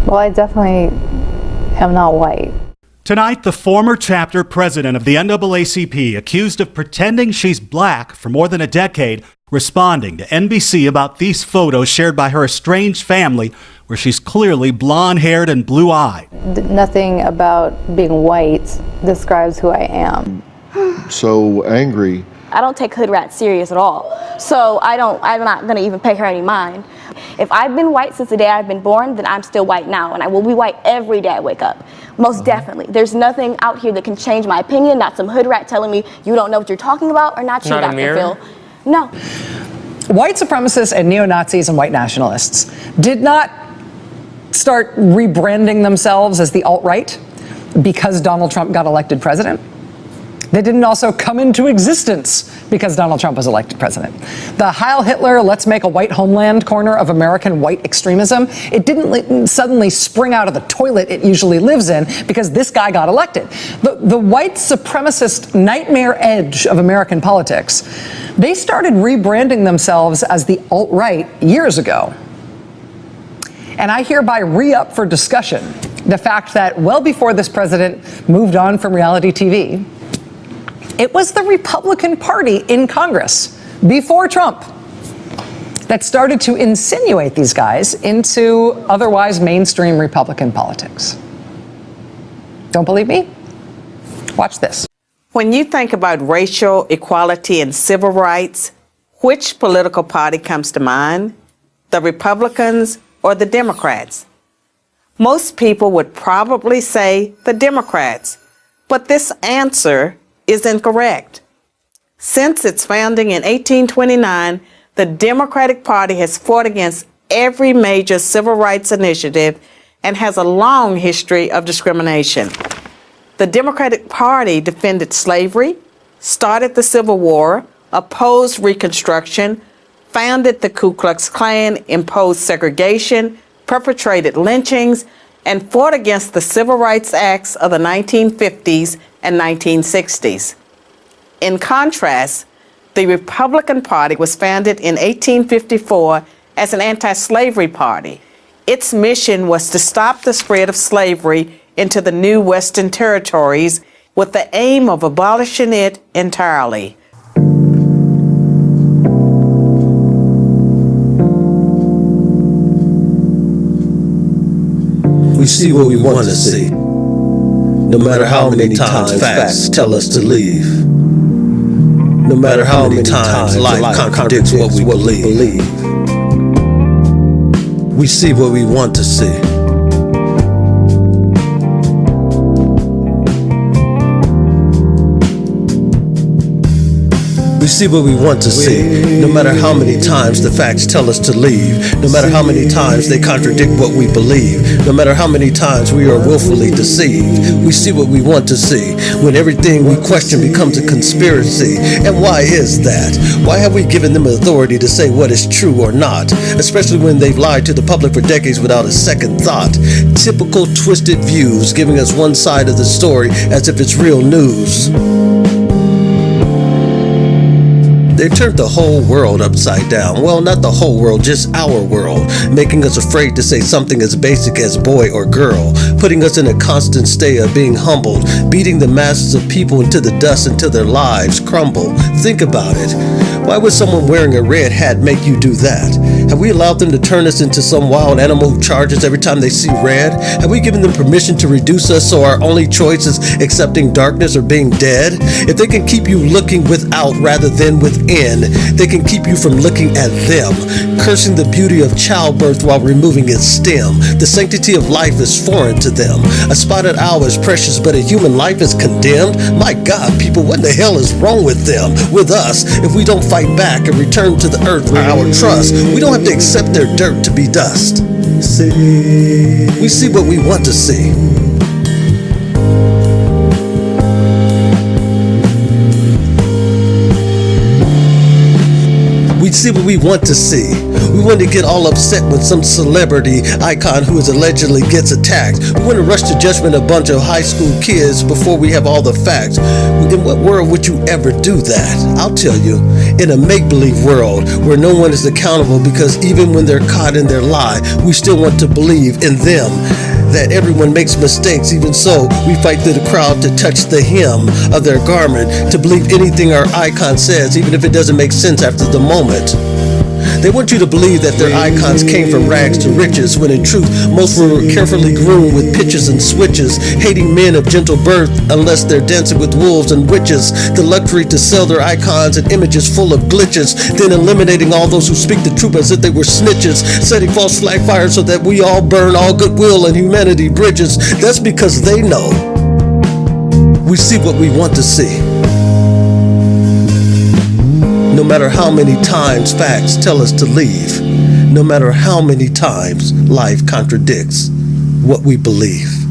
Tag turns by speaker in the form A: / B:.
A: Well, I definitely am not white.
B: Tonight, the former chapter president of the NAACP, accused of pretending she's black for more than a decade, responding to NBC about these photos shared by her estranged family, where she's clearly blonde-haired and blue-eyed.
A: Nothing about being white describes who I am.
C: So angry.
D: I don't take hood rat serious at all. So I'm not gonna even pay her any mind. If I've been white since the day I've been born, then I'm still white now, and I will be white every day I wake up. Most definitely. There's nothing out here that can change my opinion, not some hood rat telling me you don't know what you're talking about, or not you, Dr. Phil. No.
E: White supremacists and neo-Nazis and white nationalists did not start rebranding themselves as the alt-right because Donald Trump got elected president. They didn't also come into existence because Donald Trump was elected president. The Heil Hitler, let's make a white homeland corner of American white extremism, it didn't suddenly spring out of the toilet it usually lives in because this guy got elected. The white supremacist nightmare edge of American politics, they started rebranding themselves as the alt-right years ago. And I hereby re-up for discussion the fact that well before this president moved on from reality TV, it was the Republican Party in Congress, before Trump, that started to insinuate these guys into otherwise mainstream Republican politics. Don't believe me? Watch this.
F: When you think about racial equality and civil rights, which political party comes to mind? The Republicans or the Democrats? Most people would probably say the Democrats, but this answer is incorrect. Since its founding in 1829, the Democratic Party has fought against every major civil rights initiative and has a long history of discrimination. The Democratic Party defended slavery, started the Civil War, opposed Reconstruction, founded the Ku Klux Klan, imposed segregation, perpetrated lynchings, and fought against the Civil Rights Acts of the 1950s and 1960s. In contrast, the Republican Party was founded in 1854 as an anti-slavery party. Its mission was to stop the spread of slavery into the new Western territories with the aim of abolishing it entirely.
G: We see what we want to see, no matter how many times facts tell us to leave, no matter how many times life contradicts what we believe. We see what we want to see. We see what we want to see, no matter how many times the facts tell us to leave, no matter how many times they contradict what we believe, no matter how many times we are willfully deceived. We see what we want to see, when everything we question becomes a conspiracy. And why is that? Why have we given them authority to say what is true or not, especially when they've lied to the public for decades without a second thought? Typical twisted views, giving us one side of the story as if it's real news. They turned the whole world upside down. Well, not the whole world, just our world, making us afraid to say something as basic as boy or girl, putting us in a constant state of being humbled, beating the masses of people into the dust until their lives crumble. Think about it. Why would someone wearing a red hat make you do that? Have we allowed them to turn us into some wild animal who charges every time they see red? Have we given them permission to reduce us so our only choice is accepting darkness or being dead? If they can keep you looking without rather than within, they can keep you from looking at them, cursing the beauty of childbirth while removing its stem. The sanctity of life is foreign to them. A spotted owl is precious, but a human life is condemned? My God, people, what the hell is wrong with them, with us, if we don't fight back and return to the earth for our trust? We don't have to accept their dirt to be dust. We see what we want to see. We see what we want to see. We want to get all upset when some celebrity icon who is allegedly gets attacked. We want to rush to judgment a bunch of high school kids before we have all the facts. In what world would you ever do that? I'll tell you, in a make-believe world where no one is accountable, because even when they're caught in their lie, we still want to believe in them that everyone makes mistakes. Even so, we fight through the crowd to touch the hem of their garment, to believe anything our icon says, even if it doesn't make sense after the moment. They want you to believe that their icons came from rags to riches, when in truth, most were carefully groomed with pitches and switches, hating men of gentle birth unless they're dancing with wolves and witches. The luxury to sell their icons and images full of glitches, then eliminating all those who speak the truth as if they were snitches, setting false flag fires so that we all burn all goodwill and humanity bridges. That's because they know we see what we want to see. No matter how many times facts tell us to leave, no matter how many times life contradicts what we believe.